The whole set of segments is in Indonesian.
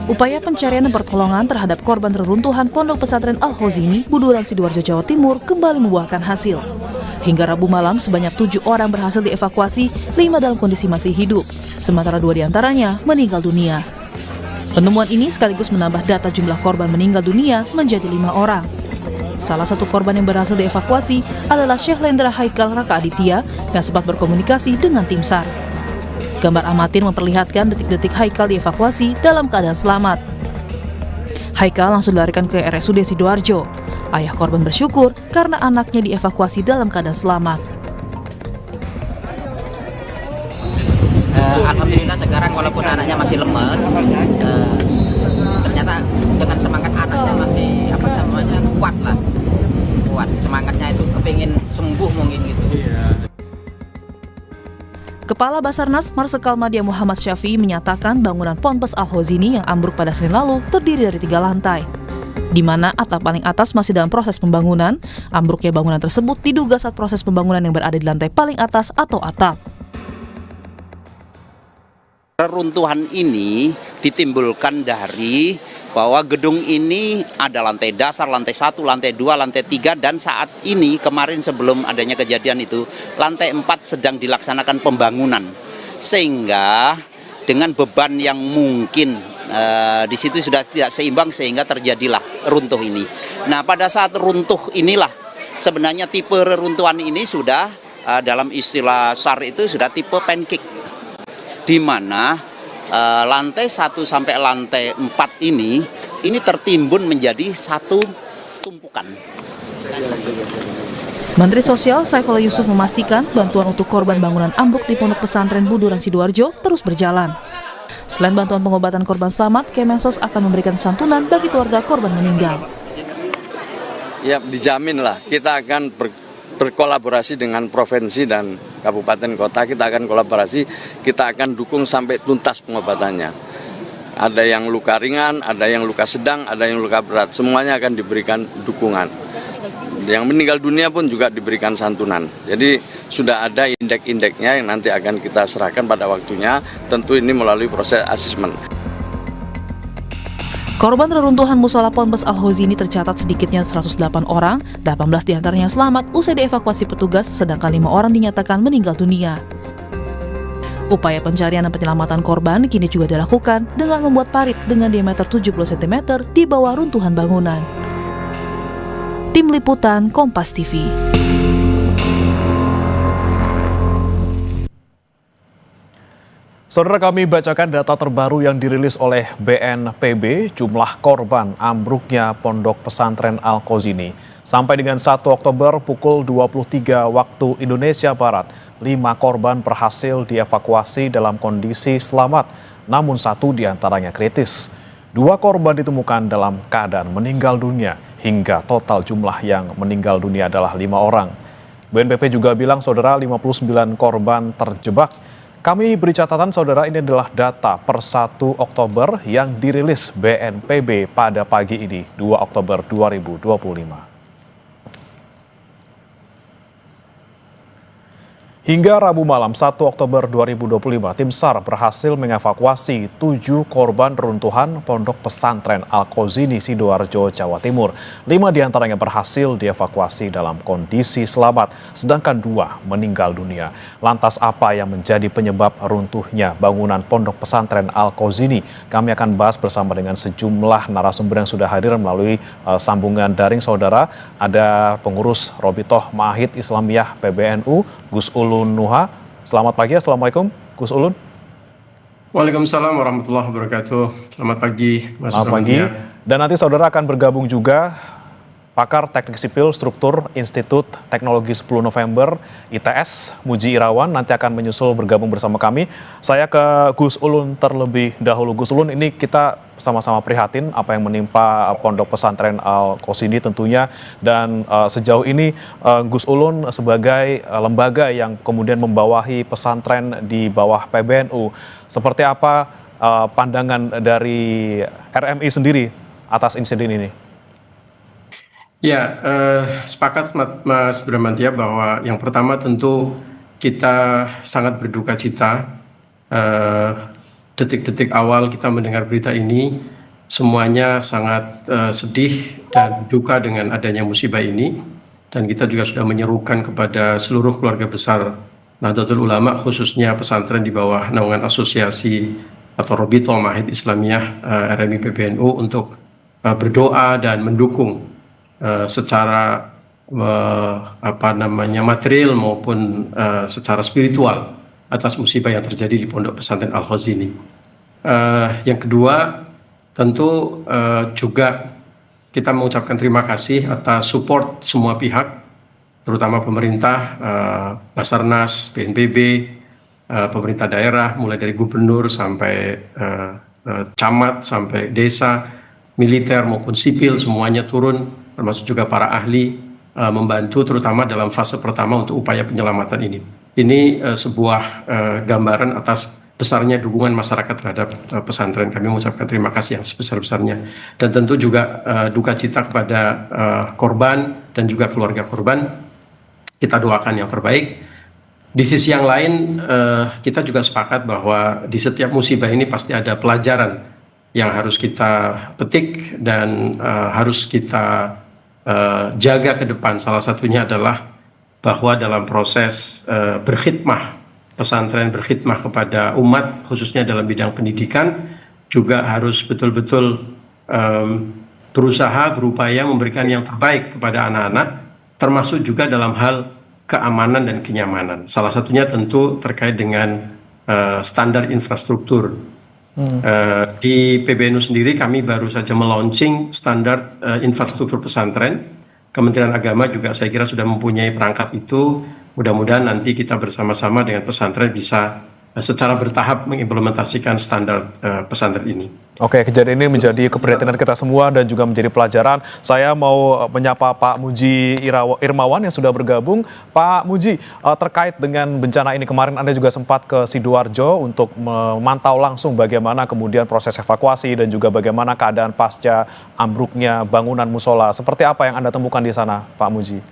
Upaya pencarian dan pertolongan terhadap korban reruntuhan Pondok Pesantren Al-Khozini, Buduran, Sidoarjo, Jawa Timur kembali membuahkan hasil. Hingga Rabu malam, sebanyak 7 orang berhasil dievakuasi, 5 dalam kondisi masih hidup, sementara 2 diantaranya meninggal dunia. Penemuan ini sekaligus menambah data jumlah korban meninggal dunia menjadi 5 orang. Salah satu korban yang berhasil dievakuasi adalah Syekh Lendra Haikal Raka Aditya yang sempat berkomunikasi dengan tim SAR. Gambar amatir memperlihatkan detik-detik Haikal dievakuasi dalam keadaan selamat. Haikal langsung dilarikan ke RSUD Sidoarjo. Ayah korban bersyukur karena anaknya dievakuasi dalam keadaan selamat. Alhamdulillah sekarang walaupun anaknya masih lemes, ternyata dengan semangat anaknya masih kuat lah. Kuat, semangatnya itu kepingin sembuh mungkin gitu. Kepala Basarnas Marsikal Madia Muhammad Syafi'i menyatakan bangunan Ponpes Al-Khozini yang ambruk pada Senin lalu terdiri dari 3 lantai, di mana atap paling atas masih dalam proses pembangunan. Ambruknya bangunan tersebut diduga saat proses pembangunan yang berada di lantai paling atas atau atap. Reruntuhan ini ditimbulkan dari bahwa gedung ini ada lantai dasar, lantai 1, lantai 2, lantai 3, dan saat ini kemarin sebelum adanya kejadian itu, lantai 4 sedang dilaksanakan pembangunan. Sehingga dengan beban yang mungkin di situ sudah tidak seimbang sehingga terjadilah runtuh ini. Nah, pada saat runtuh inilah sebenarnya tipe reruntuhan ini sudah dalam istilah SAR itu sudah tipe pancake, di mana lantai 1 sampai lantai 4 ini tertimbun menjadi satu tumpukan. Menteri Sosial Saifullah Yusuf memastikan bantuan untuk korban bangunan ambruk di Pondok Pesantren Buduran Sidoarjo terus berjalan. Selain bantuan pengobatan korban selamat, Kemensos akan memberikan santunan bagi keluarga korban meninggal. Ya, dijamin lah, kita akan berkolaborasi dengan provinsi dan kabupaten kota. Kita akan kolaborasi, kita akan dukung sampai tuntas pengobatannya. Ada yang luka ringan, ada yang luka sedang, ada yang luka berat, semuanya akan diberikan dukungan. Yang meninggal dunia pun juga diberikan santunan. Jadi sudah ada indeks-indeksnya yang nanti akan kita serahkan pada waktunya, tentu ini melalui proses asesmen. Korban reruntuhan musola Ponpes Al-Khozini tercatat sedikitnya 108 orang, 18 diantaranya selamat usai dievakuasi petugas, sedangkan 5 orang dinyatakan meninggal dunia. Upaya pencarian dan penyelamatan korban kini juga dilakukan dengan membuat parit dengan diameter 70 cm di bawah runtuhan bangunan. Tim Liputan Kompas TV. Saudara, kami bacakan data terbaru yang dirilis oleh BNPB, jumlah korban ambruknya Pondok Pesantren Al-Khozini. Sampai dengan 1 Oktober pukul 23 waktu Indonesia Barat, 5 korban berhasil dievakuasi dalam kondisi selamat, namun 1 diantaranya kritis. 2 korban ditemukan dalam keadaan meninggal dunia, hingga total jumlah yang meninggal dunia adalah 5 orang. BNPB juga bilang, saudara, 59 korban terjebak. Kami beri catatan, saudara, ini adalah data per 1 Oktober yang dirilis BNPB pada pagi ini, 2 Oktober 2025. Hingga Rabu malam 1 Oktober 2025, tim SAR berhasil mengevakuasi 7 korban reruntuhan Pondok Pesantren Al-Khozini, Sidoarjo, Jawa Timur. 5 diantaranya berhasil dievakuasi dalam kondisi selamat, sedangkan 2 meninggal dunia. Lantas apa yang menjadi penyebab runtuhnya bangunan Pondok Pesantren Al-Khozini? Kami akan bahas bersama dengan sejumlah narasumber yang sudah hadir melalui sambungan daring, saudara. Ada pengurus Robitoh Ma'ahid Islamiyah PBNU, Gus Ulun Nuha. Selamat pagi, assalamualaikum Gus Ulun. Waalaikumsalam warahmatullahi wabarakatuh. Selamat pagi, Mas. Selamat pagi. Dan nanti saudara akan bergabung juga pakar teknik sipil struktur Institut Teknologi 10 November ITS, Muji Irawan, nanti akan menyusul bergabung bersama kami. Saya ke Gus Ulun terlebih dahulu. Gus Ulun, ini kita sama-sama prihatin apa yang menimpa Pondok Pesantren Al-Khozini tentunya, dan sejauh ini Gus Ulun sebagai lembaga yang kemudian membawahi pesantren di bawah PBNU, seperti apa pandangan dari RMI sendiri atas insiden ini? Ya, sepakat Mas Bramantia bahwa yang pertama tentu kita sangat berduka cita detik-detik awal kita mendengar berita ini. semuanya sangat sedih dan duka dengan adanya musibah ini, dan kita juga sudah menyerukan kepada seluruh keluarga besar Nahdlatul Ulama, khususnya pesantren di bawah naungan asosiasi atau Robitul Mahid Islamiyah RMI PBNU untuk berdoa dan mendukung secara material maupun secara spiritual atas musibah yang terjadi di Pondok Pesantren Al-Khazini. Yang kedua, tentu juga kita mengucapkan terima kasih atas support semua pihak, terutama pemerintah, Basarnas, BNPB, pemerintah daerah, mulai dari gubernur sampai camat, sampai desa, militer maupun sipil, semuanya turun, termasuk juga para ahli, membantu terutama dalam fase pertama untuk upaya penyelamatan ini. Ini sebuah gambaran atas besarnya dukungan masyarakat terhadap pesantren. Kami mengucapkan terima kasih yang sebesar-besarnya. Dan tentu juga duka cita kepada korban dan juga keluarga korban. Kita doakan yang terbaik. Di sisi yang lain, kita juga sepakat bahwa di setiap musibah ini pasti ada pelajaran yang harus kita petik dan harus kita jaga ke depan. Salah satunya adalah bahwa dalam proses berkhidmah, pesantren berkhidmah kepada umat, khususnya dalam bidang pendidikan, juga harus betul-betul berusaha, berupaya memberikan yang terbaik kepada anak-anak, termasuk juga dalam hal keamanan dan kenyamanan. Salah satunya tentu terkait dengan standar infrastruktur. Di PBNU sendiri kami baru saja melaunching standar infrastruktur pesantren. Kementerian Agama juga saya kira sudah mempunyai perangkat itu. Mudah-mudahan nanti kita bersama-sama dengan pesantren bisa secara bertahap mengimplementasikan standar pesantren ini. Oke, kejadian ini menjadi keprihatinan kita semua dan juga menjadi pelajaran. Saya mau menyapa Pak Muji Irmawan yang sudah bergabung. Pak Muji, terkait dengan bencana ini, kemarin Anda juga sempat ke Sidoarjo untuk memantau langsung bagaimana kemudian proses evakuasi dan juga bagaimana keadaan pasca ambruknya bangunan musola. Seperti apa yang Anda temukan di sana, Pak Muji?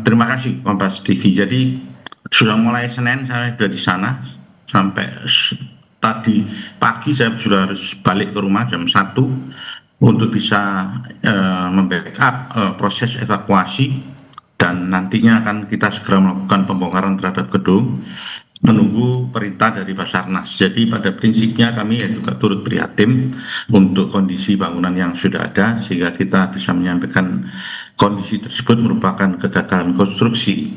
Terima kasih Kompas TV. Jadi sudah mulai Senin saya sudah di sana sampai tadi pagi saya sudah harus balik ke rumah jam 1 untuk bisa membackup proses evakuasi, dan nantinya akan kita segera melakukan pembongkaran terhadap gedung menunggu perintah dari Basarnas. Jadi pada prinsipnya kami juga turut prihatin untuk kondisi bangunan yang sudah ada, sehingga kita bisa menyampaikan kondisi tersebut merupakan kegagalan konstruksi.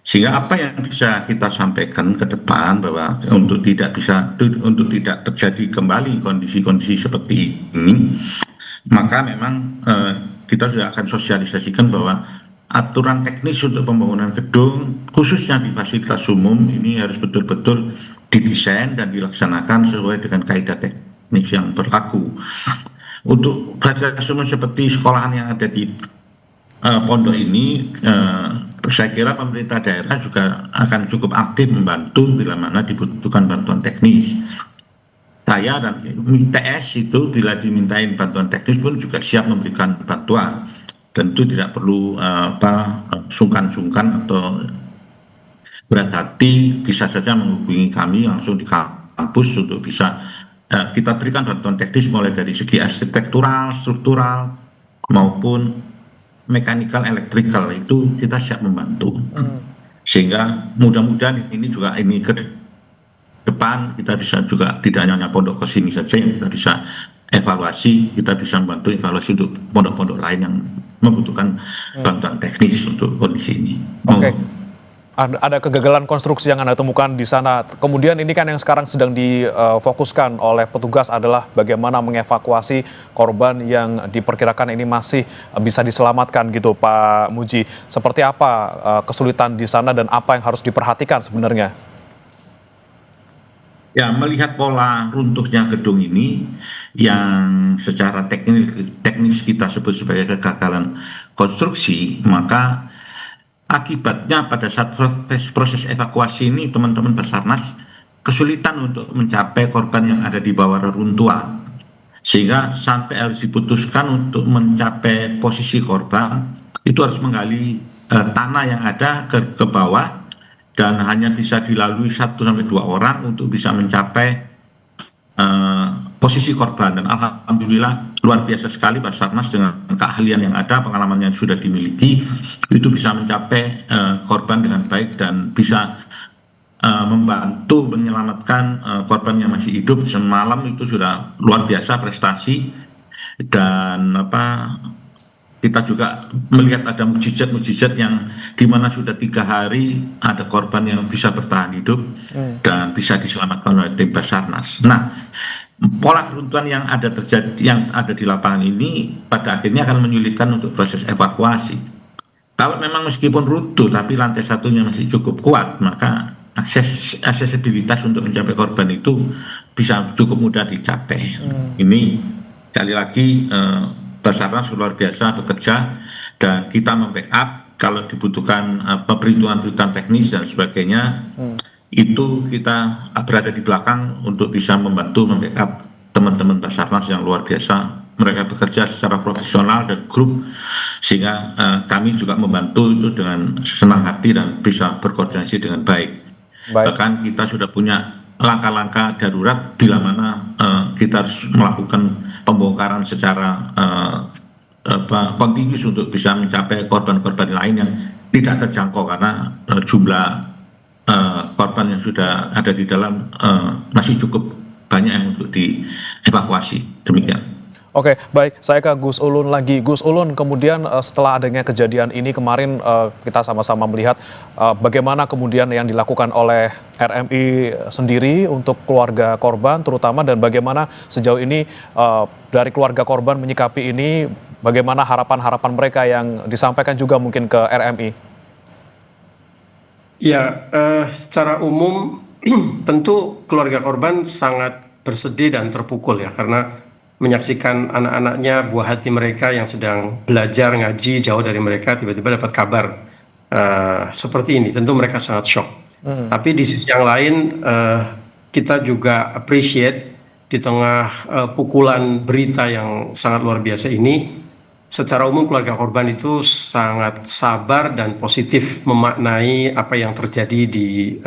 Sehingga apa yang bisa kita sampaikan ke depan bahwa untuk tidak terjadi kembali kondisi-kondisi seperti ini, maka memang kita sudah akan sosialisasikan bahwa aturan teknis untuk pembangunan gedung khususnya di fasilitas umum ini harus betul-betul didesain dan dilaksanakan sesuai dengan kaidah teknis yang berlaku. Untuk fasilitas umum seperti sekolahan yang ada di pondok ini, saya kira pemerintah daerah juga akan cukup aktif membantu bila mana dibutuhkan bantuan teknis. Saya dan TS itu bila dimintain bantuan teknis pun juga siap memberikan bantuan. Tentu tidak perlu sungkan-sungkan atau berat hati, bisa saja menghubungi kami langsung di kampus untuk bisa kita berikan bantuan teknis mulai dari segi arsitektural, struktural maupun mekanikal, elektrikal, itu kita siap membantu. Sehingga mudah-mudahan ini ke depan kita bisa juga tidak hanya pondok kesini saja yang kita bisa evaluasi, kita bisa membantu evaluasi untuk pondok-pondok lain yang membutuhkan bantuan teknis untuk kondisi ini. Oke. Ada kegagalan konstruksi yang Anda temukan di sana. Kemudian ini kan yang sekarang sedang difokuskan oleh petugas adalah bagaimana mengevakuasi korban yang diperkirakan ini masih bisa diselamatkan gitu, Pak Muji. Seperti apa kesulitan di sana dan apa yang harus diperhatikan sebenarnya? Ya, melihat pola runtuhnya gedung ini yang secara teknis kita sebut sebagai kegagalan konstruksi, maka akibatnya pada saat proses evakuasi ini teman-teman Basarnas kesulitan untuk mencapai korban yang ada di bawah reruntuhan, sehingga sampai harus diputuskan untuk mencapai posisi korban itu harus menggali tanah yang ada ke bawah, dan hanya bisa dilalui 1 sampai 2 orang untuk bisa mencapai posisi korban, dan alhamdulillah luar biasa sekali Basarnas dengan keahlian yang ada, pengalaman yang sudah dimiliki, itu bisa mencapai korban dengan baik dan bisa membantu menyelamatkan korban yang masih hidup. Semalam itu sudah luar biasa prestasi, dan kita juga melihat ada mukjizat-mukjizat yang dimana sudah 3 hari ada korban yang bisa bertahan hidup dan bisa diselamatkan oleh tim Basarnas. Nah, pola keruntuhan yang ada terjadi, yang ada di lapangan ini pada akhirnya akan menyulitkan untuk proses evakuasi. Kalau memang meskipun runtuh tapi lantai satunya masih cukup kuat, maka aksesibilitas untuk mencapai korban itu bisa cukup mudah dicapai. Ini sekali lagi Basarnas luar biasa bekerja, dan kita membackup kalau dibutuhkan perhitungan-perhitungan teknis dan sebagainya. Itu kita berada di belakang untuk bisa membantu membackup teman-teman Basarnas yang luar biasa. Mereka bekerja secara profesional dan grup, sehingga kami juga membantu itu dengan senang hati dan bisa berkoordinasi dengan baik. Bahkan kita sudah punya langkah-langkah darurat bila mana kita harus melakukan pembongkaran secara kontinus untuk bisa mencapai korban-korban lain yang tidak terjangkau karena jumlah korban yang sudah ada di dalam masih cukup banyak yang untuk dievakuasi. Demikian. Oke, baik. Saya ke Gus Ulun lagi. Gus Ulun, kemudian setelah adanya kejadian ini kemarin kita sama-sama melihat bagaimana kemudian yang dilakukan oleh RMI sendiri untuk keluarga korban terutama, dan bagaimana sejauh ini dari keluarga korban menyikapi ini, bagaimana harapan-harapan mereka yang disampaikan juga mungkin ke RMI? Ya, secara umum tentu keluarga korban sangat bersedih dan terpukul ya, karena menyaksikan anak-anaknya, buah hati mereka yang sedang belajar ngaji jauh dari mereka, tiba-tiba dapat kabar seperti ini. Tentu mereka sangat shock. Tapi di sisi yang lain kita juga appreciate di tengah pukulan berita yang sangat luar biasa ini, secara umum keluarga korban itu sangat sabar dan positif memaknai apa yang terjadi di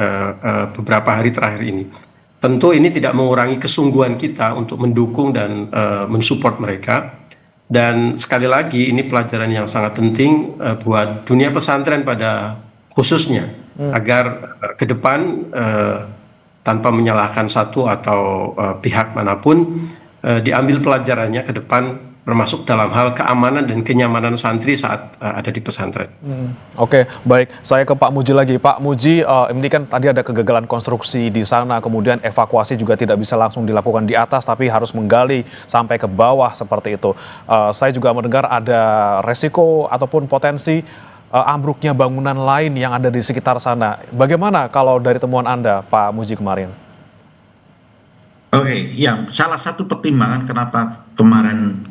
beberapa hari terakhir ini. Tentu ini tidak mengurangi kesungguhan kita untuk mendukung dan mensupport mereka. Dan sekali lagi ini pelajaran yang sangat penting buat dunia pesantren pada khususnya, agar ke depan tanpa menyalahkan satu atau pihak manapun, diambil pelajarannya ke depan, termasuk dalam hal keamanan dan kenyamanan santri saat ada di pesantren. Oke, baik. Saya ke Pak Muji lagi. Pak Muji, ini kan tadi ada kegagalan konstruksi di sana, kemudian evakuasi juga tidak bisa langsung dilakukan di atas, tapi harus menggali sampai ke bawah seperti itu. Saya juga mendengar ada resiko ataupun potensi ambruknya bangunan lain yang ada di sekitar sana. Bagaimana kalau dari temuan Anda, Pak Muji kemarin? Oke, ya, salah satu pertimbangan kenapa kemarin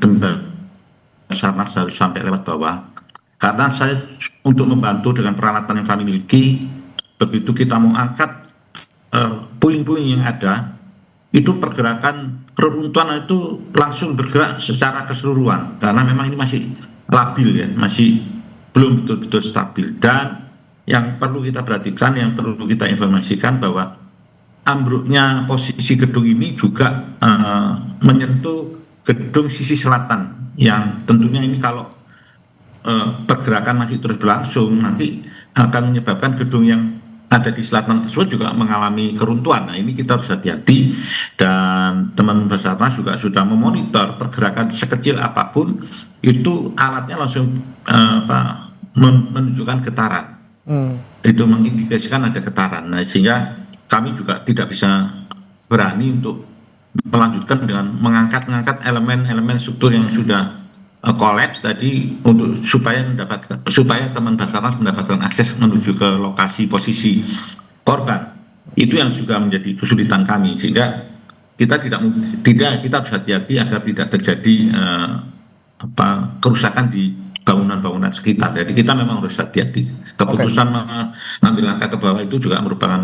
Basarnas harus sampai lewat bawah, karena saya untuk membantu dengan peralatan yang kami miliki, begitu kita mau angkat puing-puing yang ada, itu pergerakan reruntuhan itu langsung bergerak secara keseluruhan, karena memang ini masih labil ya, masih belum betul-betul stabil. Dan yang perlu kita perhatikan, yang perlu kita informasikan bahwa ambruknya posisi gedung ini juga menyentuh gedung sisi selatan, yang tentunya ini kalau pergerakan masih terus berlangsung nanti akan menyebabkan gedung yang ada di selatan tersebut juga mengalami keruntuhan. Nah, ini kita harus hati-hati, dan teman Basarnas juga sudah memonitor pergerakan sekecil apapun, itu alatnya langsung menunjukkan getaran. Itu mengindikasikan ada getaran. Nah, sehingga kami juga tidak bisa berani untuk melanjutkan dengan mengangkat elemen-elemen struktur yang sudah kolaps tadi untuk supaya teman Basarnas mendapatkan akses menuju ke lokasi posisi korban. Itu yang juga menjadi kesulitan kami, sehingga kita kita harus hati-hati agar tidak terjadi kerusakan di bangunan-bangunan sekitar. Jadi kita memang harus hati-hati. Keputusan mengambil langkah ke bawah itu juga merupakan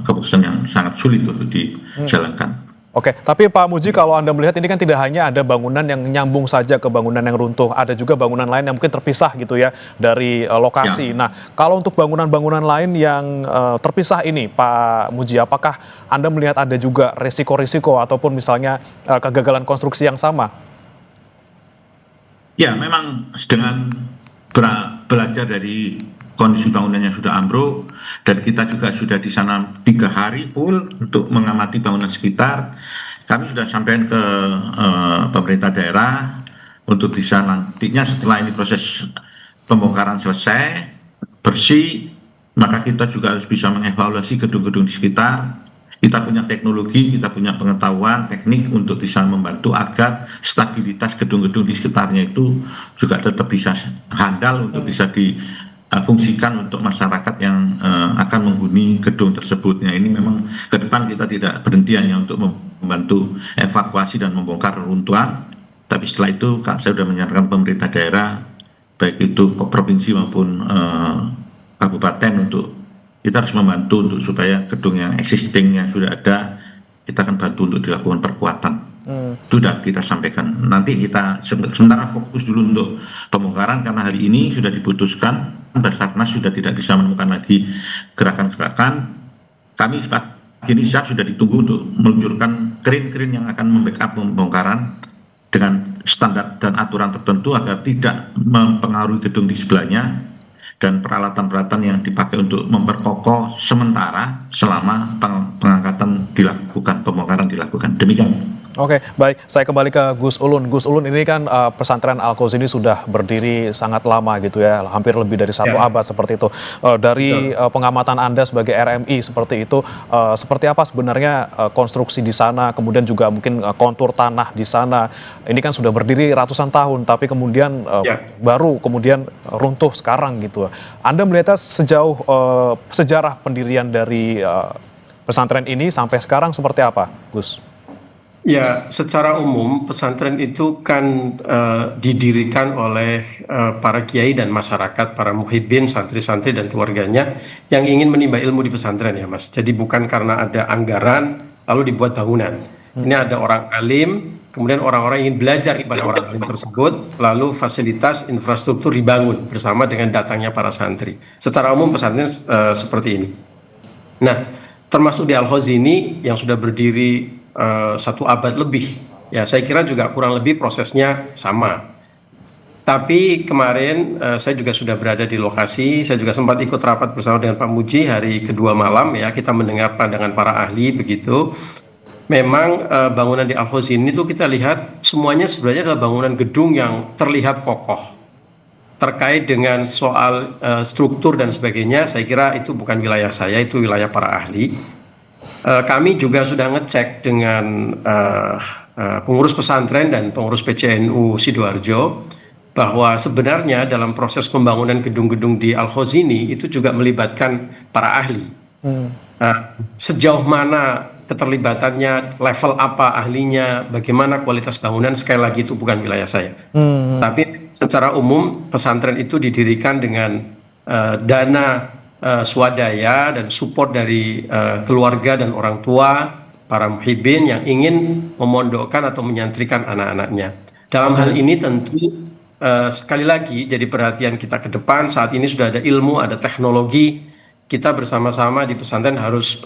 keputusan yang sangat sulit untuk dijalankan. Oke, tapi Pak Muji, kalau Anda melihat ini kan tidak hanya ada bangunan yang nyambung saja ke bangunan yang runtuh, ada juga bangunan lain yang mungkin terpisah gitu ya dari lokasi. Nah, kalau untuk bangunan-bangunan lain yang terpisah ini, Pak Muji, apakah Anda melihat ada juga risiko-risiko ataupun misalnya kegagalan konstruksi yang sama? Ya, memang dengan belajar dari kondisi bangunan yang sudah ambruk, dan kita juga sudah di sana 3 hari full untuk mengamati bangunan sekitar. Kami sudah sampaikan ke pemerintah daerah untuk bisa nantinya setelah ini proses pembongkaran selesai, bersih, maka kita juga harus bisa mengevaluasi gedung-gedung di sekitar. Kita punya teknologi, kita punya pengetahuan, teknik untuk bisa membantu agar stabilitas gedung-gedung di sekitarnya itu juga tetap bisa handal untuk bisa difungsikan untuk masyarakat yang akan menghuni gedung tersebut. Ini memang ke depan kita tidak berhenti hanya untuk membantu evakuasi dan membongkar reruntuhan, tapi setelah itu saya sudah menyarankan pemerintah daerah, baik itu provinsi maupun kabupaten, untuk kita harus membantu untuk supaya gedung yang existing yang sudah ada, kita akan bantu untuk dilakukan perkuatan. Itu sudah kita sampaikan. Nanti kita sementara fokus dulu untuk pembongkaran, karena hari ini sudah diputuskan Basarnas sudah tidak bisa menemukan lagi gerakan-gerakan. Kami ini siap, sudah ditunggu untuk meluncurkan kren-kren yang akan membackup pembongkaran dengan standar dan aturan tertentu agar tidak mempengaruhi gedung di sebelahnya, dan peralatan-peralatan yang dipakai untuk memperkokoh sementara selama pengangkatan dilakukan, pembongkaran dilakukan. Demikian. Oke, baik. Saya kembali ke Gus Ulun. Gus Ulun, ini kan pesantren Al-Qazi sudah berdiri sangat lama gitu ya, hampir lebih dari 1 abad seperti itu. Dari pengamatan Anda sebagai RMI seperti itu, seperti apa sebenarnya konstruksi di sana, kemudian juga mungkin kontur tanah di sana. Ini kan sudah berdiri ratusan tahun, tapi kemudian baru kemudian runtuh sekarang gitu. Anda melihatnya sejauh sejarah pendirian dari pesantren ini sampai sekarang seperti apa, Gus? Ya, secara umum pesantren itu kan didirikan oleh para kiai dan masyarakat, para muhibbin, santri-santri dan keluarganya yang ingin menimba ilmu di pesantren ya Mas. Jadi bukan karena ada anggaran lalu dibuat bangunan. Ini ada orang alim, kemudian orang-orang ingin belajar kepada orang alim tersebut, lalu fasilitas infrastruktur dibangun bersama dengan datangnya para santri. Secara umum pesantren seperti ini. Nah, termasuk di Al-Qazi ini yang sudah berdiri 1 abad lebih, ya saya kira juga kurang lebih prosesnya sama. Tapi kemarin saya juga sudah berada di lokasi, saya juga sempat ikut rapat bersama dengan Pak Muji hari kedua malam ya, kita mendengar pandangan para ahli begitu. Memang bangunan di Al-Qazi ini tuh kita lihat semuanya sebenarnya adalah bangunan gedung yang terlihat kokoh. Terkait dengan soal struktur dan sebagainya, saya kira itu bukan wilayah saya, itu wilayah para ahli. Kami juga sudah ngecek dengan pengurus pesantren dan pengurus PCNU Sidoarjo bahwa sebenarnya dalam proses pembangunan gedung-gedung di Al-Qazi itu juga melibatkan para ahli. Sejauh mana keterlibatannya, level apa ahlinya, bagaimana kualitas bangunan, sekali lagi itu bukan wilayah saya. Tapi secara umum pesantren itu didirikan dengan dana swadaya dan support dari keluarga dan orang tua, para muhibbin yang ingin memondokkan atau menyantrikan anak-anaknya. Dalam hal ini tentu sekali lagi jadi perhatian kita ke depan, saat ini sudah ada ilmu, ada teknologi, kita bersama-sama di pesantren harus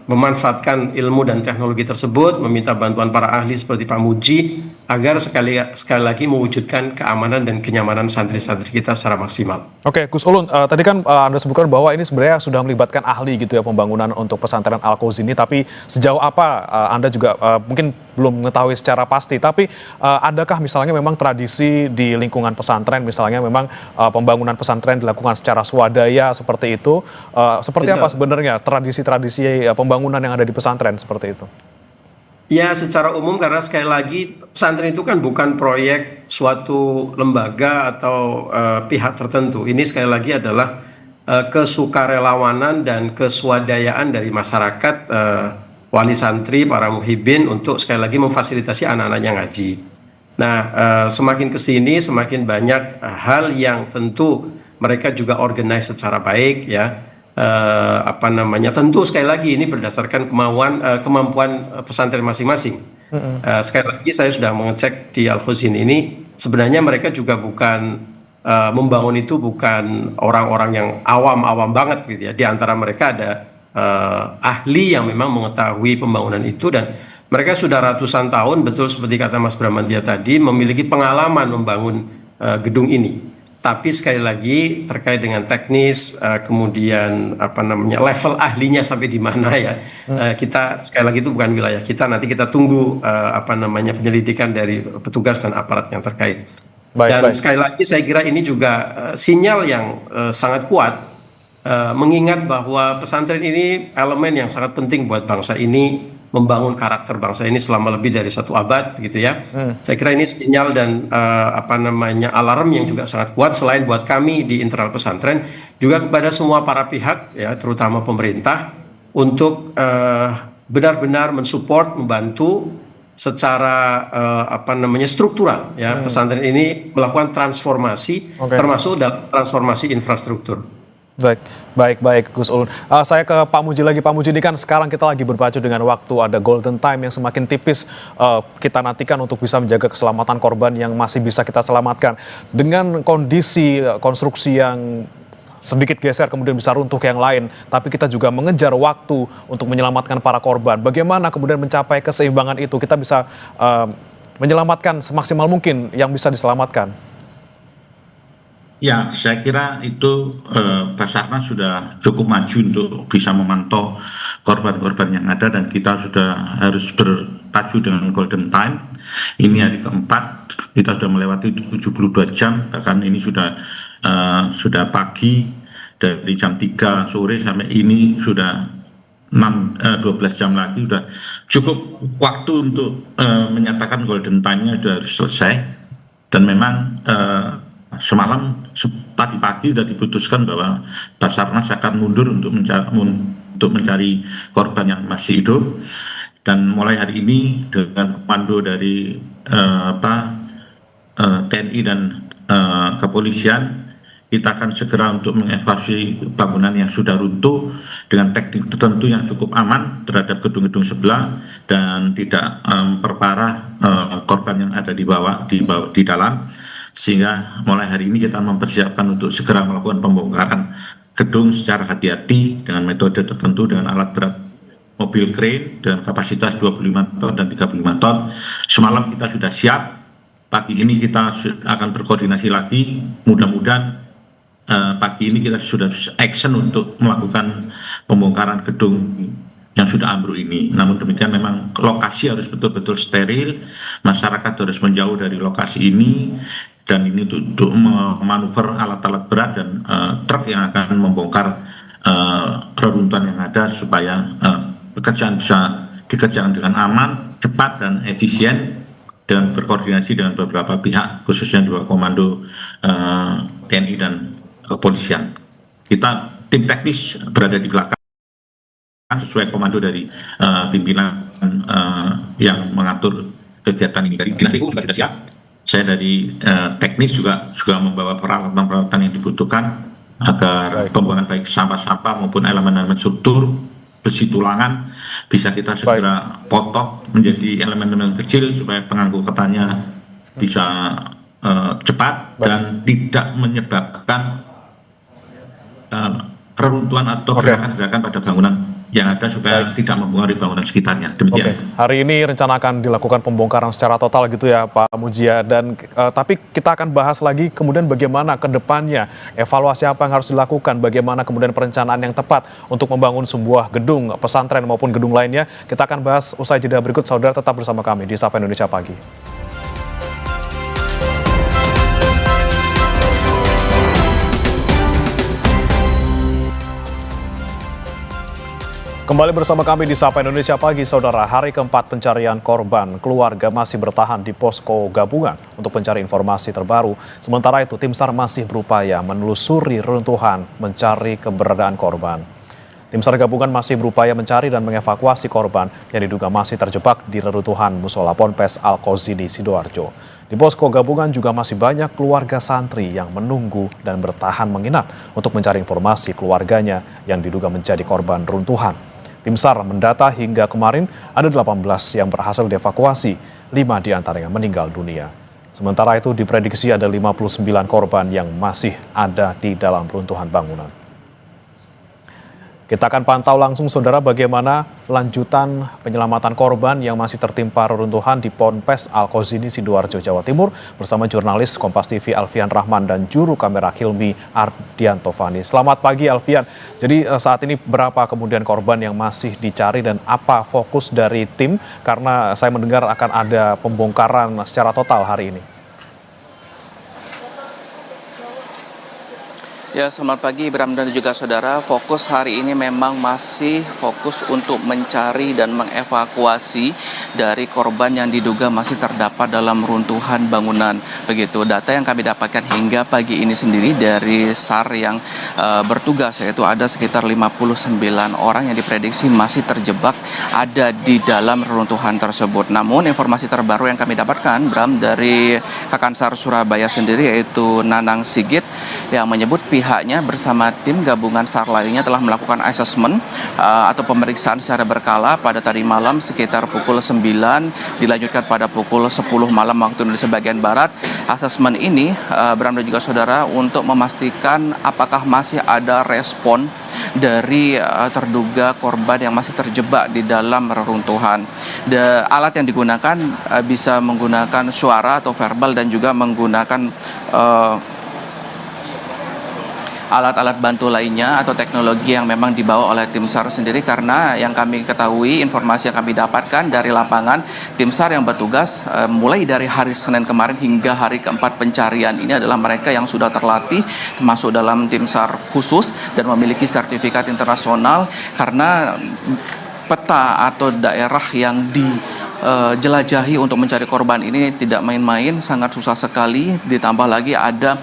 memanfaatkan ilmu dan teknologi tersebut, meminta bantuan para ahli seperti Pak Muji, agar sekali lagi mewujudkan keamanan dan kenyamanan santri-santri kita secara maksimal. Oke, Gus Ulun, tadi kan Anda sebutkan bahwa ini sebenarnya sudah melibatkan ahli gitu ya pembangunan untuk pesantren Al-Qazi ini, tapi sejauh apa Anda juga mungkin belum mengetahui secara pasti, tapi adakah misalnya memang tradisi di lingkungan pesantren, misalnya memang pembangunan pesantren dilakukan secara swadaya seperti itu, seperti apa sebenarnya tradisi-tradisi pembangunan yang ada di pesantren seperti itu? Ya, secara umum karena sekali lagi pesantren itu kan bukan proyek suatu lembaga atau pihak tertentu. Ini sekali lagi adalah kesukarelawanan dan keswadayaan dari masyarakat, wali santri, para muhibbin untuk sekali lagi memfasilitasi anak-anaknya ngaji. Nah, semakin kesini semakin banyak hal yang tentu mereka juga organize secara baik ya. tentu sekali lagi ini berdasarkan kemampuan pesantren masing-masing. Sekali lagi saya sudah mengecek di Al-Khozini ini, sebenarnya mereka juga bukan membangun itu bukan orang-orang yang awam-awam banget gitu ya. Di antara mereka ada ahli yang memang mengetahui pembangunan itu, dan mereka sudah ratusan tahun, betul seperti kata Mas Bramantya tadi, memiliki pengalaman membangun gedung ini. Tapi sekali lagi terkait dengan teknis, kemudian level ahlinya sampai di mana ya, kita sekali lagi itu bukan wilayah kita. Nanti kita tunggu penyelidikan dari petugas dan aparat yang terkait. Sekali lagi saya kira ini juga sinyal yang sangat kuat, mengingat bahwa pesantren ini elemen yang sangat penting buat bangsa ini, membangun karakter bangsa ini selama lebih dari 1 abad gitu ya. Saya kira ini sinyal dan alarm yang juga sangat kuat, selain buat kami di internal pesantren, juga kepada semua para pihak ya, terutama pemerintah, untuk benar-benar mensupport, membantu secara struktural ya, pesantren ini melakukan transformasi, termasuk dalam transformasi infrastruktur. Baik Gus Ulun. Saya ke Pak Muji lagi. Pak Muji, ini kan sekarang kita lagi berpacu dengan waktu, ada golden time yang semakin tipis. Kita nantikan untuk bisa menjaga keselamatan korban yang masih bisa kita selamatkan. Dengan kondisi konstruksi yang sedikit geser kemudian bisa runtuh ke yang lain, tapi kita juga mengejar waktu untuk menyelamatkan para korban. Bagaimana kemudian mencapai keseimbangan itu? Kita bisa menyelamatkan semaksimal mungkin yang bisa diselamatkan. Ya, saya kira itu Basarnas sudah cukup maju untuk bisa memantau korban-korban yang ada, dan kita sudah harus berpacu dengan golden time. Ini hari keempat, kita sudah melewati 72 jam, bahkan ini sudah pagi, dari jam 3 sore sampai ini sudah 12 jam lagi, sudah cukup waktu untuk menyatakan golden time-nya sudah harus selesai. Dan memang semalam tadi pagi sudah diputuskan bahwa Basarnas akan mundur untuk mencari korban yang masih hidup, dan mulai hari ini dengan komando dari TNI dan kepolisian, kita akan segera untuk mengevakuasi bangunan yang sudah runtuh dengan teknik tertentu yang cukup aman terhadap gedung-gedung sebelah dan tidak memperparah korban yang ada di dalam. Sehingga mulai hari ini kita mempersiapkan untuk segera melakukan pembongkaran gedung secara hati-hati dengan metode tertentu, dengan alat berat mobil crane dengan kapasitas 25 ton dan 35 ton. Semalam kita sudah siap, pagi ini kita akan berkoordinasi lagi, mudah-mudahan pagi ini kita sudah action untuk melakukan pembongkaran gedung yang sudah ambruk ini. Namun demikian memang lokasi harus betul-betul steril, masyarakat harus menjauh dari lokasi ini, dan ini untuk memanuver alat-alat berat dan truk yang akan membongkar reruntuhan yang ada, supaya pekerjaan bisa dikerjakan dengan aman, cepat, dan efisien, dan berkoordinasi dengan beberapa pihak, khususnya di bawah komando TNI dan kepolisian. Kita tim teknis berada di belakang sesuai komando dari pimpinan yang mengatur kegiatan ini. Dari Dinas Lingkungan juga sudah siap. Saya dari teknis juga membawa peralatan-peralatan yang dibutuhkan agar pembuangan baik sampah-sampah maupun elemen-elemen struktur, besi tulangan bisa kita segera potong menjadi elemen-elemen kecil supaya pengangkutannya bisa cepat dan tidak menyebabkan reruntuhan atau gerakan-gerakan pada bangunan yang ada, supaya tidak mempengaruhi bangunan sekitarnya. Demikian. Hari ini rencana akan dilakukan pembongkaran secara total gitu ya Pak Mujia, dan tapi kita akan bahas lagi kemudian bagaimana ke depannya, evaluasi apa yang harus dilakukan, bagaimana kemudian perencanaan yang tepat untuk membangun sebuah gedung pesantren maupun gedung lainnya. Kita akan bahas usai jeda berikut. Saudara tetap bersama kami di Sapa Indonesia Pagi. Kembali bersama kami di Sapa Indonesia Pagi, Saudara. Hari keempat pencarian korban, keluarga masih bertahan di posko gabungan untuk mencari informasi terbaru. Sementara itu, tim SAR masih berupaya menelusuri reruntuhan, mencari keberadaan korban. Tim SAR gabungan masih berupaya mencari dan mengevakuasi korban yang diduga masih terjebak di reruntuhan Musola Ponpes Al-Khozini, Sidoarjo. Di posko gabungan juga masih banyak keluarga santri yang menunggu dan bertahan menginap untuk mencari informasi keluarganya yang diduga menjadi korban runtuhan. Tim SAR mendata hingga kemarin ada 18 yang berhasil dievakuasi, 5 diantaranya meninggal dunia. Sementara itu diprediksi ada 59 korban yang masih ada di dalam runtuhan bangunan. Kita akan pantau langsung saudara bagaimana lanjutan penyelamatan korban yang masih tertimpa reruntuhan di Ponpes Al-Qazini, Sidoarjo, Jawa Timur bersama jurnalis Kompas TV Alfian Rahman dan juru kamera Hilmi Ardianto Fani. Selamat pagi Alfian. Jadi saat ini berapa kemudian korban yang masih dicari dan apa fokus dari tim? Karena saya mendengar akan ada pembongkaran secara total hari ini. Ya, selamat pagi Bram dan juga saudara. Fokus hari ini memang masih fokus untuk mencari dan mengevakuasi dari korban yang diduga masih terdapat dalam runtuhan bangunan. Begitu data yang kami dapatkan hingga pagi ini sendiri dari SAR yang bertugas, yaitu ada sekitar 59 orang yang diprediksi masih terjebak ada di dalam runtuhan tersebut. Namun informasi terbaru yang kami dapatkan Bram dari Kakansar Surabaya sendiri, yaitu Nanang Sigit, yang menyebut pihaknya bersama tim gabungan SAR lainnya telah melakukan asesmen atau pemeriksaan secara berkala pada tadi malam sekitar pukul 9 dilanjutkan pada pukul 10 malam waktu Indonesia bagian Barat. Asesmen ini Bram dan juga saudara untuk memastikan apakah masih ada respon dari terduga korban yang masih terjebak di dalam reruntuhan. Alat yang digunakan bisa menggunakan suara atau verbal dan juga menggunakan alat-alat bantu lainnya atau teknologi yang memang dibawa oleh tim SAR sendiri, karena yang kami ketahui, informasi yang kami dapatkan dari lapangan, tim SAR yang bertugas mulai dari hari Senin kemarin hingga hari keempat pencarian ini adalah mereka yang sudah terlatih termasuk dalam tim SAR khusus dan memiliki sertifikat internasional, karena peta atau daerah yang dijelajahi untuk mencari korban ini tidak main-main, sangat susah sekali, ditambah lagi ada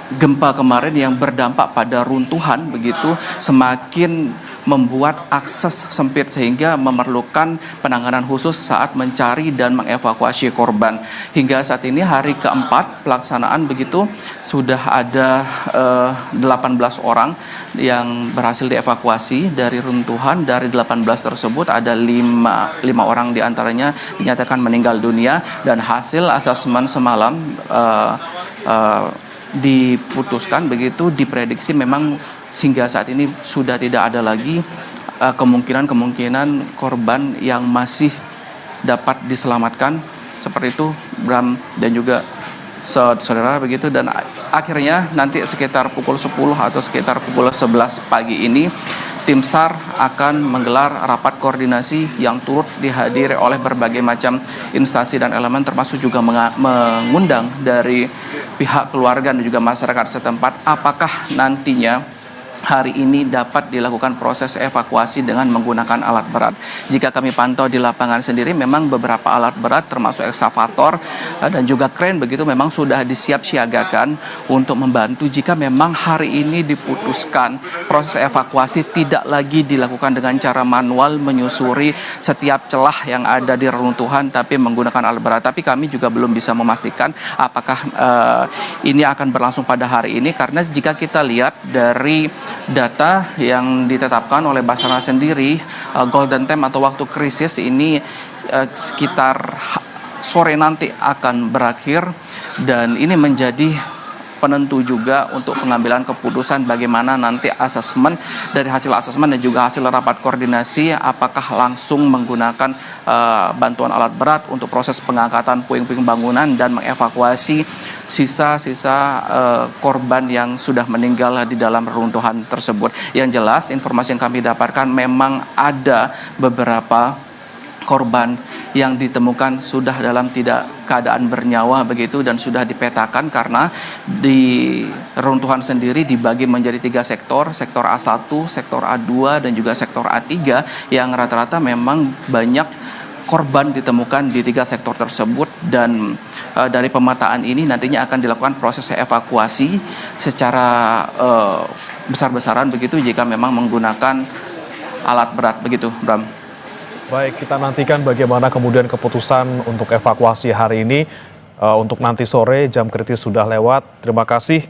gempa kemarin yang berdampak pada runtuhan, begitu semakin membuat akses sempit sehingga memerlukan penanganan khusus saat mencari dan mengevakuasi korban. Hingga saat ini hari keempat pelaksanaan begitu sudah ada 18 orang yang berhasil dievakuasi dari runtuhan. Dari 18 tersebut ada 5 orang diantaranya dinyatakan meninggal dunia, dan hasil asesmen semalam diputuskan begitu, diprediksi memang hingga saat ini sudah tidak ada lagi kemungkinan korban yang masih dapat diselamatkan, seperti itu Bram dan juga saudara begitu. Dan akhirnya nanti sekitar pukul 10 atau sekitar pukul 11 pagi ini tim SAR akan menggelar rapat koordinasi yang turut dihadiri oleh berbagai macam instansi dan elemen, termasuk juga mengundang dari pihak keluarga dan juga masyarakat setempat apakah nantinya hari ini dapat dilakukan proses evakuasi dengan menggunakan alat berat. Jika kami pantau di lapangan sendiri, memang beberapa alat berat termasuk ekskavator dan juga kren begitu memang sudah disiapsiagakan untuk membantu jika memang hari ini diputuskan proses evakuasi tidak lagi dilakukan dengan cara manual menyusuri setiap celah yang ada di reruntuhan tapi menggunakan alat berat. Tapi kami juga belum bisa memastikan apakah ini akan berlangsung pada hari ini, karena jika kita lihat dari data yang ditetapkan oleh Basarnas sendiri, golden time atau waktu krisis ini sekitar sore nanti akan berakhir, dan ini menjadi penentu juga untuk pengambilan keputusan bagaimana nanti asesmen, dari hasil asesmen dan juga hasil rapat koordinasi apakah langsung menggunakan bantuan alat berat untuk proses pengangkatan puing-puing bangunan dan mengevakuasi sisa-sisa korban yang sudah meninggal di dalam reruntuhan tersebut. Yang jelas informasi yang kami dapatkan memang ada beberapa korban yang ditemukan sudah dalam tidak keadaan bernyawa begitu, dan sudah dipetakan karena di reruntuhan sendiri dibagi menjadi 3 sektor A1, sektor A2 dan juga sektor A3 yang rata-rata memang banyak korban ditemukan di 3 sektor tersebut. Dan dari pemetaan ini nantinya akan dilakukan proses evakuasi secara besar-besaran begitu jika memang menggunakan alat berat begitu, Bram. Baik, kita nantikan bagaimana kemudian keputusan untuk evakuasi hari ini. Untuk nanti sore, jam kritis sudah lewat. Terima kasih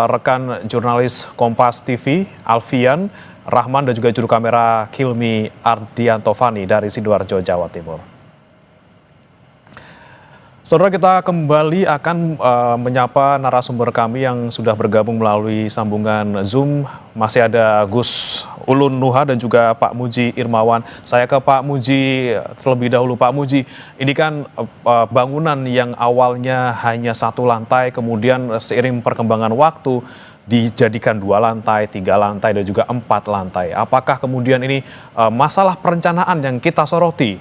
rekan jurnalis Kompas TV, Alfian Rahman, dan juga juru kamera Hilmi Ardiantovani dari Sidoarjo, Jawa Timur. Saudara, kita kembali akan menyapa narasumber kami yang sudah bergabung melalui sambungan Zoom. Masih ada Gus Ulun Nuha dan juga Pak Muji Irmawan. Saya ke Pak Muji terlebih dahulu. Pak Muji, ini kan bangunan yang awalnya hanya 1 lantai, kemudian seiring perkembangan waktu dijadikan 2 lantai, 3 lantai, dan juga 4 lantai. Apakah kemudian ini masalah perencanaan yang kita soroti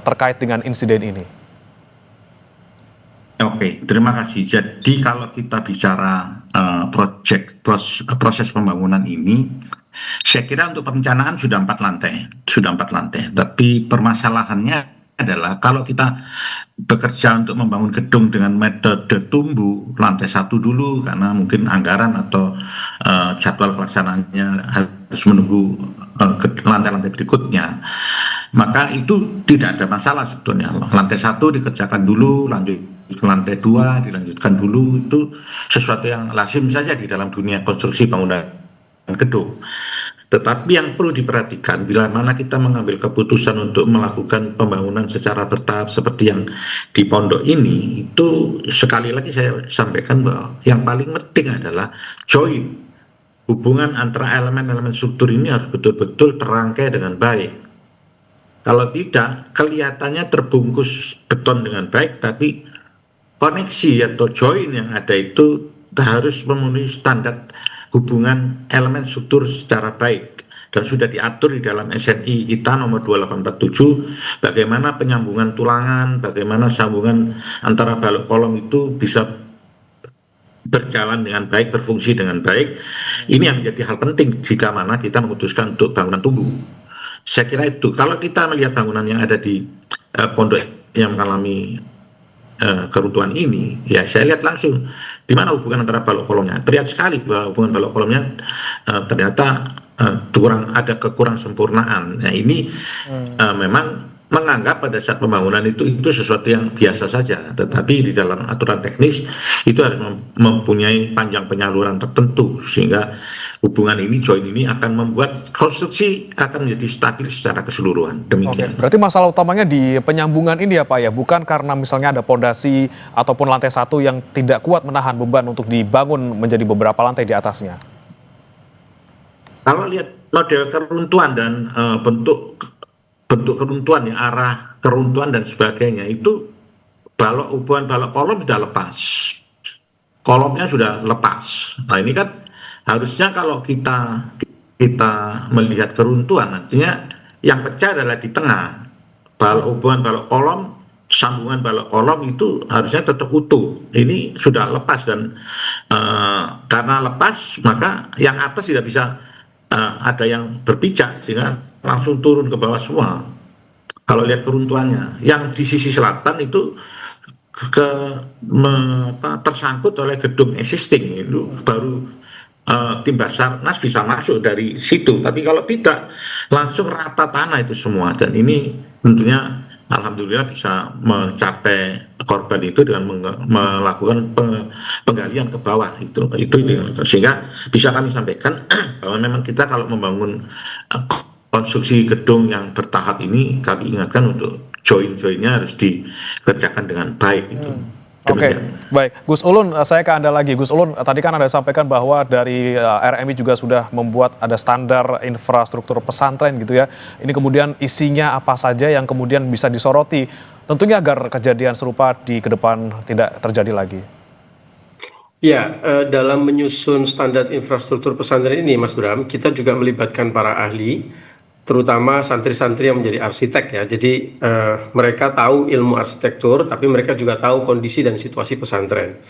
terkait dengan insiden ini? Oke, terima kasih. Jadi kalau kita bicara proses pembangunan ini, saya kira untuk perencanaan sudah 4 lantai, Tapi permasalahannya adalah kalau kita bekerja untuk membangun gedung dengan metode tumbuh, lantai 1 dulu karena mungkin anggaran atau jadwal pelaksanaannya harus menunggu lantai-lantai berikutnya, maka itu tidak ada masalah sebetulnya. Lantai 1 dikerjakan dulu, lanjut ke lantai 2 dilanjutkan dulu, itu sesuatu yang lazim saja di dalam dunia konstruksi bangunan gedung. Tetapi yang perlu diperhatikan bila mana kita mengambil keputusan untuk melakukan pembangunan secara bertahap seperti yang di pondok ini, itu sekali lagi saya sampaikan bahwa yang paling penting adalah join. Hubungan antara elemen-elemen struktur ini harus betul-betul terangkai dengan baik. Kalau tidak, kelihatannya terbungkus beton dengan baik, tapi koneksi atau join yang ada itu harus memenuhi standar hubungan elemen struktur secara baik, dan sudah diatur di dalam SNI kita nomor 2847 bagaimana penyambungan tulangan, bagaimana sambungan antara balok kolom itu bisa berjalan dengan baik, berfungsi dengan baik. Ini yang menjadi hal penting jika mana kita memutuskan untuk bangunan tumbuh. Saya kira itu. Kalau kita melihat bangunan yang ada di pondok yang mengalami keruntuhan ini, ya saya lihat langsung di mana hubungan antara balok kolomnya. Terlihat sekali bahwa hubungan balok kolomnya ternyata ada kekurang sempurnaan. Nah ini memang menganggap pada saat pembangunan itu sesuatu yang biasa saja, tetapi di dalam aturan teknis itu harus mempunyai panjang penyaluran tertentu sehingga hubungan ini, join ini akan membuat konstruksi akan menjadi stabil secara keseluruhan. Demikian. Oke, berarti masalah utamanya di penyambungan ini ya Pak ya, bukan karena misalnya ada pondasi ataupun lantai 1 yang tidak kuat menahan beban untuk dibangun menjadi beberapa lantai di atasnya. Kalau lihat model keruntuhan dan bentuk keruntuhan, ya, arah keruntuhan dan sebagainya, itu hubungan balok kolom sudah lepas, kolomnya sudah lepas. Nah ini kan harusnya kalau kita melihat keruntuhan, artinya yang pecah adalah di tengah. Hubungan balok kolom, sambungan balok kolom itu harusnya tetap utuh. Ini sudah lepas dan karena lepas maka yang atas tidak bisa ada yang berpijak sehingga langsung turun ke bawah semua. Kalau lihat keruntuhannya, yang di sisi selatan itu tersangkut oleh gedung existing, itu baru tim Basarnas bisa masuk dari situ. Tapi kalau tidak, langsung rata tanah itu semua. Dan ini tentunya alhamdulillah bisa mencapai korban itu dengan melakukan penggalian ke bawah itu sehingga bisa kami sampaikan bahwa memang kita kalau membangun konstruksi gedung yang bertahap ini, kami ingatkan untuk join-joinnya harus dikerjakan dengan baik itu. Oke, baik. Gus Ulun, saya ke Anda lagi. Gus Ulun, tadi kan Anda sampaikan bahwa dari RMI juga sudah membuat ada standar infrastruktur pesantren gitu ya. Ini kemudian isinya apa saja yang kemudian bisa disoroti, tentunya agar kejadian serupa di ke depan tidak terjadi lagi. Ya, dalam menyusun standar infrastruktur pesantren ini, Mas Bram, kita juga melibatkan para ahli, terutama santri-santri yang menjadi arsitek ya. Jadi mereka tahu ilmu arsitektur, tapi mereka juga tahu kondisi dan situasi pesantren.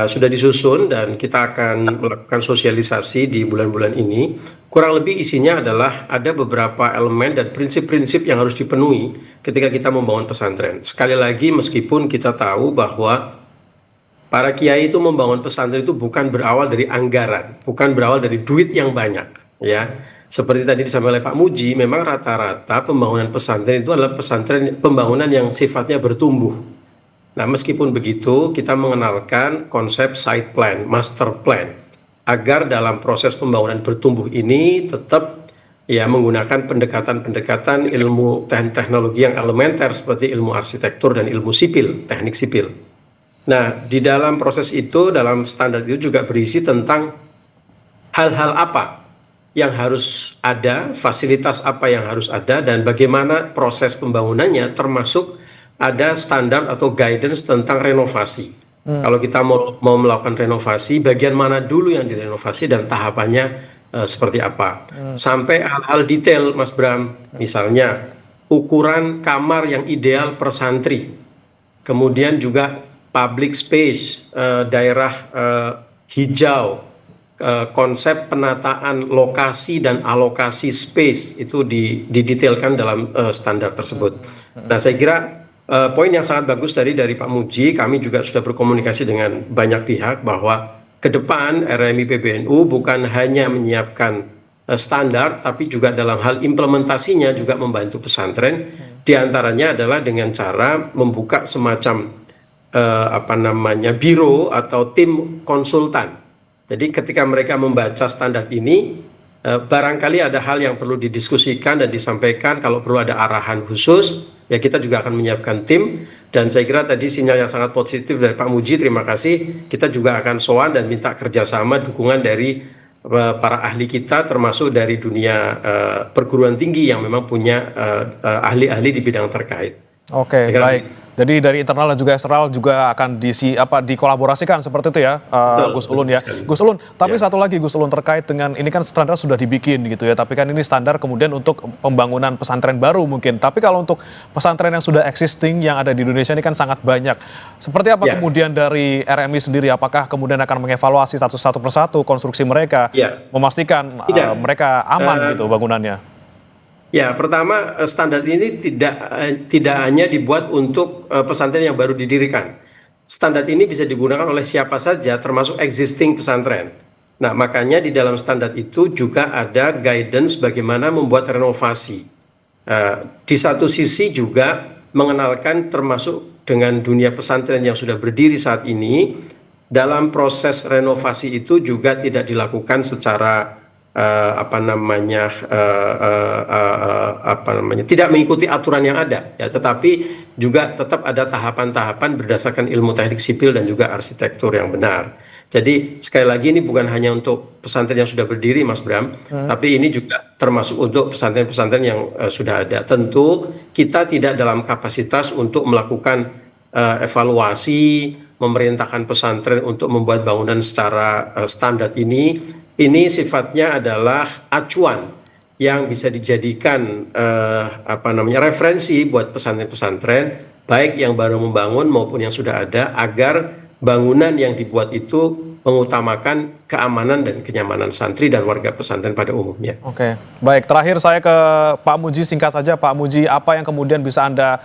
Sudah disusun dan kita akan melakukan sosialisasi di bulan-bulan ini. Kurang lebih isinya adalah ada beberapa elemen dan prinsip-prinsip yang harus dipenuhi ketika kita membangun pesantren. Sekali lagi, meskipun kita tahu bahwa para kiai itu membangun pesantren itu bukan berawal dari anggaran, bukan berawal dari duit yang banyak, ya. seperti tadi disampaikan oleh Pak Muji, memang rata-rata pembangunan pesantren itu adalah pesantren pembangunan yang sifatnya bertumbuh. Nah, meskipun begitu, kita mengenalkan konsep site plan, master plan, agar dalam proses pembangunan bertumbuh ini tetap ya menggunakan pendekatan-pendekatan ilmu teknologi yang elementer seperti ilmu arsitektur dan ilmu sipil, teknik sipil. Nah, di dalam proses itu, dalam standar itu juga berisi tentang hal-hal apa yang harus ada, fasilitas apa yang harus ada, dan bagaimana proses pembangunannya, termasuk ada standar atau guidance tentang renovasi. Kalau kita mau melakukan renovasi, bagian mana dulu yang direnovasi dan tahapannya seperti apa. Sampai hal-hal detail, Mas Bram, misalnya ukuran kamar yang ideal per santri, kemudian juga public space, daerah hijau, konsep penataan lokasi dan alokasi space itu didetailkan dalam standar tersebut. Nah, saya kira poin yang sangat bagus tadi dari Pak Muji, kami juga sudah berkomunikasi dengan banyak pihak bahwa ke depan RMI PBNU bukan hanya menyiapkan standar, tapi juga dalam hal implementasinya juga membantu pesantren. Di antaranya adalah dengan cara membuka semacam biro atau tim konsultan. Jadi ketika mereka membaca standar ini, barangkali ada hal yang perlu didiskusikan dan disampaikan, kalau perlu ada arahan khusus, ya kita juga akan menyiapkan tim. Dan saya kira tadi sinyal yang sangat positif dari Pak Muji, terima kasih. Kita juga akan sowan dan minta kerjasama dukungan dari para ahli kita, termasuk dari dunia perguruan tinggi yang memang punya ahli-ahli di bidang terkait. Oke, baik. Jadi dari internal dan juga eksternal juga akan dikolaborasikan seperti itu ya, Gus Ulun ya. Gus Ulun, tapi satu lagi Gus Ulun terkait dengan ini kan standar sudah dibikin gitu ya, tapi kan ini standar kemudian untuk pembangunan pesantren baru mungkin. Tapi kalau untuk pesantren yang sudah existing yang ada di Indonesia ini kan sangat banyak. Seperti apa kemudian dari RMI sendiri, apakah kemudian akan mengevaluasi satu persatu konstruksi mereka, memastikan mereka aman gitu bangunannya? Ya, pertama standar ini tidak hanya dibuat untuk pesantren yang baru didirikan. Standar ini bisa digunakan oleh siapa saja, termasuk existing pesantren. Nah, makanya di dalam standar itu juga ada guidance bagaimana membuat renovasi. Di satu sisi juga mengenalkan termasuk dengan dunia pesantren yang sudah berdiri saat ini, dalam proses renovasi itu juga tidak dilakukan secara tidak mengikuti aturan yang ada ya, tetapi juga tetap ada tahapan-tahapan berdasarkan ilmu teknik sipil dan juga arsitektur yang benar. Jadi sekali lagi ini bukan hanya untuk pesantren yang sudah berdiri, Mas Bram, tapi ini juga termasuk untuk pesantren-pesantren yang sudah ada. Tentu kita tidak dalam kapasitas untuk melakukan evaluasi, memerintahkan pesantren untuk membuat bangunan secara standar ini. Ini sifatnya adalah acuan yang bisa dijadikan referensi buat pesantren-pesantren baik yang baru membangun maupun yang sudah ada, agar bangunan yang dibuat itu mengutamakan keamanan dan kenyamanan santri dan warga pesantren pada umumnya. Oke, baik. Terakhir saya ke Pak Muji, singkat saja Pak Muji, apa yang kemudian bisa Anda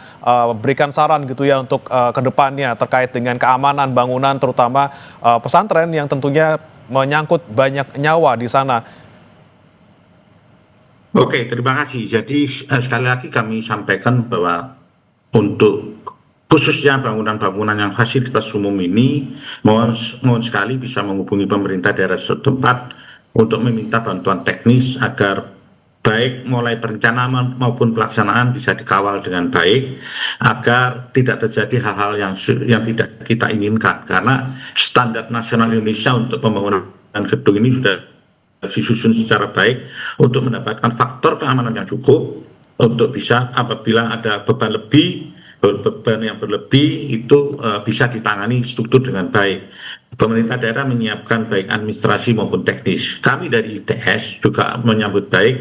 berikan saran gitu ya untuk kedepannya terkait dengan keamanan bangunan, terutama pesantren yang tentunya menyangkut banyak nyawa di sana. Oke, terima kasih. Jadi sekali lagi kami sampaikan bahwa untuk khususnya bangunan-bangunan yang fasilitas umum ini, mohon sekali bisa menghubungi pemerintah daerah setempat untuk meminta bantuan teknis agar baik mulai perencanaan maupun pelaksanaan bisa dikawal dengan baik, agar tidak terjadi hal-hal yang tidak kita inginkan, karena standar nasional Indonesia untuk pembangunan gedung ini sudah disusun secara baik untuk mendapatkan faktor keamanan yang cukup untuk bisa apabila ada beban yang berlebih itu bisa ditangani struktur dengan baik. Pemerintah daerah menyiapkan baik administrasi maupun teknis. Kami dari ITS juga menyambut baik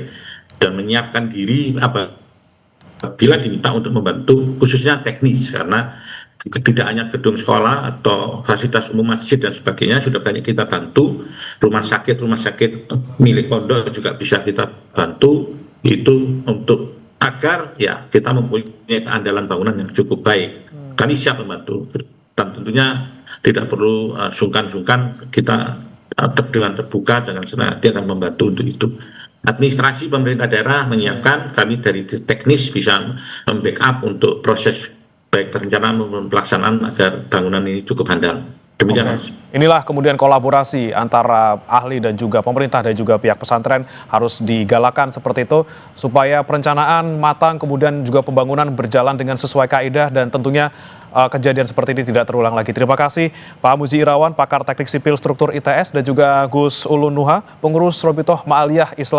dan menyiapkan diri apabila diminta untuk membantu khususnya teknis, karena tidak hanya gedung sekolah atau fasilitas umum masjid dan sebagainya sudah banyak kita bantu, rumah sakit milik pondok juga bisa kita bantu, itu untuk agar ya kita mempunyai keandalan bangunan yang cukup baik. Kami siap membantu dan tentunya tidak perlu sungkan-sungkan, kita dengan terbuka dengan senang hati akan membantu untuk itu. administrasi pemerintah daerah menyiapkan, kami dari teknis bisa membackup untuk proses baik perencanaan maupun pelaksanaan agar bangunan ini cukup handal. Demikian, Mas. Inilah kemudian kolaborasi antara ahli dan juga pemerintah dan juga pihak pesantren harus digalakan seperti itu supaya perencanaan matang kemudian juga pembangunan berjalan dengan sesuai kaidah dan tentunya kejadian seperti ini tidak terulang lagi. Terima kasih Pak Muzi Irawan, pakar teknik sipil struktur ITS dan juga Gus Ulun Nuha, pengurus Robitoh Ma'aliyah Islam.